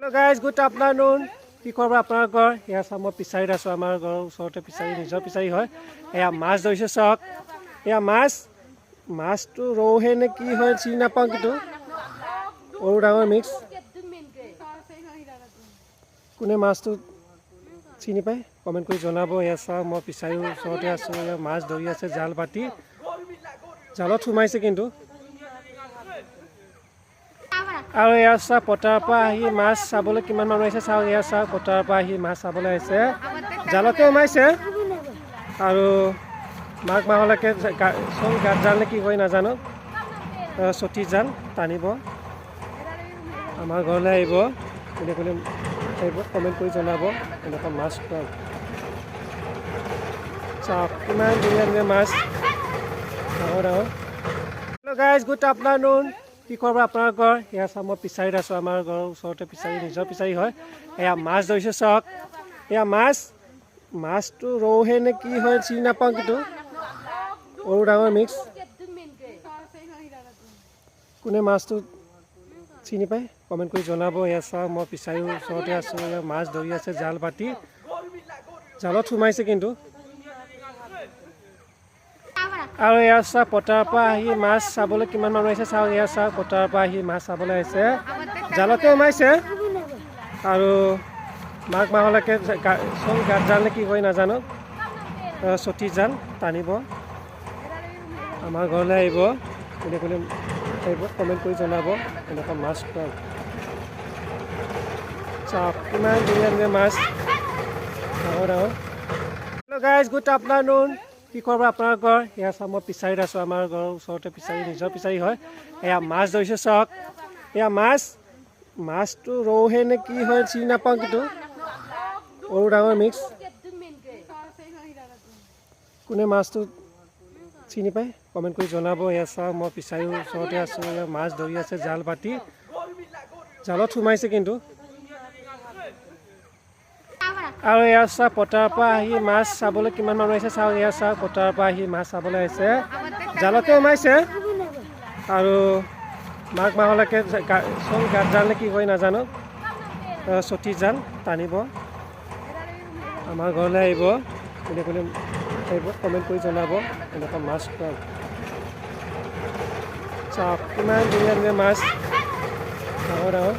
Hello guys, good afternoon. কি খবৰ আপোনালোকৰ? এয়া চাম মই পিছাৰীত আছোঁ, আমাৰ ঘৰৰ ওচৰতে পিছাৰী, নিজৰ পিছাৰী হয়। এয়া মাছ ধৰিছে চাওক, এয়া মাছটো ৰৌহে নে কি হয় চিনি নাপাওঁ, কিন্তু সৰু ডাঙৰ মিক্স। কোনে মাছটো চিনি পায় কমেণ্ট কৰি জনাব। এয়া চাওক মই পিছাৰীৰ ওচৰতে আছোঁ, এয়া মাছ ধৰি আছে জাল পাতি, জালত সোমাইছে কিন্তু। আৰু এয়া চাওক পথাৰৰ পৰা আহি মাছ চাবলৈ কিমান মানুহ আহিছে চাওক। এয়া চাওক পথাৰৰ পৰা আহি মাছ চাবলৈ আহিছে, জালতে সোমাইছে। আৰু মাঘ মাহলৈকে গাত জাল নে কি হয় নাজানো, চটি জাল টানিব। আমাৰ ঘৰলৈ আহিব, কোনে কোনে আহিব কমেণ্ট কৰি জনাব। এনেকুৱা মাছ খোৱা চাওক, কিমান ধুনীয়া ধুনীয়া মাছ, ডাঙৰ ডাঙৰ। Hello' guys, good afternoon. কি খবৰ আপোনালোকৰ? এয়া চাম মই পিছাৰীত আছোঁ, আমাৰ ঘৰৰ ওচৰতে পিছাৰী, নিজৰ পিছাৰী হয়। এয়া মাছ ধৰিছে চাওক, এয়া মাছটো ৰৌহে নে কি হয় চিনি নাপাওঁ, কিন্তু সৰু ডাঙৰ মিক্স। কোনে মাছটো চিনি পায় কমেণ্ট কৰি জনাব। এয়া চাওক মই পিছাৰীৰ ওচৰতে আছোঁ, এয়া মাছ ধৰি আছে জাল পাতি, জালত সোমাইছে কিন্তু। আৰু এয়া চাওক পথাৰৰ পৰা আহি মাছ চাবলৈ কিমান মানুহ আহিছে চাওক। এয়া চাওক পথাৰৰ পৰা আহি মাছ চাবলৈ আহিছে, জালতে সোমাইছে। আৰু মাঘ মাহলৈকে গাত জাল নে কি হয় নাজানো, চটি জাল টানিব। আমাৰ ঘৰলৈ আহিব, কোনে কোনে আহিব কমেণ্ট কৰি জনাব। এনেকুৱা মাছ খোৱা চাওক, কিমান ধুনীয়া ধুনীয়া মাছ, ডাঙৰ ডাঙৰ। Hello' guys, good afternoon. কি খবৰ আপোনালোকৰ? এয়া চাম মই পিছাৰীত আছোঁ, আমাৰ ঘৰৰ ওচৰতে পিছাৰী, নিজৰ পিছাৰী হয়। এয়া মাছ ধৰিছে চাওক, এয়া মাছটো ৰৌহে নে কি হয় চিনি নাপাওঁ, কিন্তু সৰু ডাঙৰ মিক্স। কোনে মাছটো চিনি পায় কমেণ্ট কৰি জনাব। এয়া চাওক মই পিছাৰীৰ ওচৰতে আছোঁ, এয়া মাছ ধৰি আছে জাল পাতি, জালত সোমাইছে কিন্তু। আৰু এয়া চাওক পথাৰৰ পৰা আহি মাছ চাবলৈ কিমান মানুহ আহিছে চাওক। এয়া চাওক পথাৰৰ পৰা আহি মাছ চাবলৈ আহিছে, জালতে সোমাইছে। আৰু মাঘ মাহলৈকে গাত জাল নে কি হয় নাজানো, চটি জাল টানিব। আমাৰ ঘৰলৈ আহিব, কোনে কোনে আহিব কমেণ্ট কৰি জনাব। এনেকুৱা মাছ খোৱা চাওক, কিমান ধুনীয়া ধুনীয়া মাছ, ডাঙৰ ডাঙৰ।